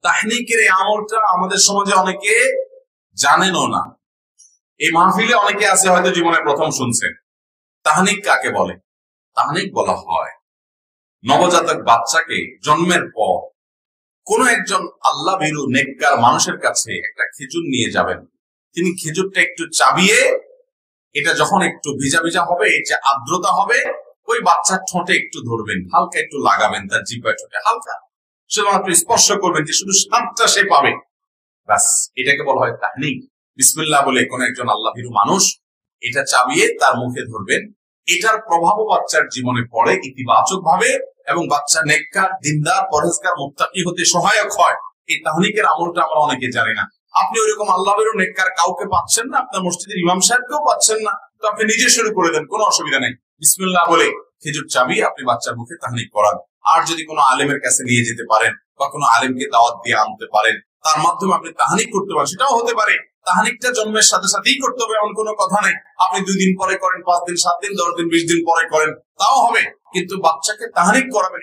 তাহনিকের এই আমলটা আমাদের সমাজে অনেকে জানেনও না। এই মাহফিলে অনেকে আছে হয়তো জীবনে প্রথম শুনছেন। তাহনিক কাকে বলে? তাহনিক বলা হয় নবজাতক বাচ্চাকে জন্মের পর কোন একজন আল্লাহ ভীরু নেককার মানুষের কাছে একটা খেজুর নিয়ে যাবেন। তিনি খেজুরটা একটু চাবিয়ে, এটা যখন একটু ভিজা ভিজা হবে, এই যে আর্দ্রতা হবে, ওই বাচ্চার ঠোঁটে একটু ধরবেন, হালকা একটু লাগাবেন, তার জিহ্বায় ঠোঁটে হালকা শুধুমাত্র স্পর্শ করবেন, যে শুধু স্বাদটা সে পাবে, ব্যাস। এটাকে বলা হয় তাহনিক। বিসমিল্লাহ বলে কোন একজন আল্লাহ ভীরু মানুষ এটা চাবিয়ে তার মুখে ধরবেন। এটার প্রভাবও বাচ্চার জীবনে পড়ে ইতিবাচক ভাবে, এবং বাচ্চা নেককার, দিনদার, পরহেজগার, মুত্তাকি হতে সহায়ক হয়। এই তাহনিকের আমলটা আমরা অনেকে জানি না। আপনি ওইরকম আল্লাহ ভীরু নেককার কাউকে পাচ্ছেন না, আপনার মসজিদের ইমাম সাহেবকেও পাচ্ছেন না, তো আপনি নিজে শুরু করে দেন, কোনো অসুবিধা নেই। বিসমিল্লাহ বলে খেজুর চাবিয়ে আপনি বাচ্চার মুখে তাহনিক করান। আর যদি কোনো আলেমের কাছে নিয়ে যেতে পারেন বা কোনো আলেমকে দাওয়াত দিয়ে আনতে পারেন, তার মাধ্যমে আপনি তাহনিক করতে পারেন, সেটাও হতে পারে। তাহনিকটা জন্মের সাথে সাথেই করতে হবে এমন কোনো কথা নেই। আপনি 2 দিন পরে করেন, 5 দিন, 7 দিন, 10 দিন, 20 দিন পরে করেন, তাও হবে, কিন্তু বাচ্চাকে তাহনিক করাবেন।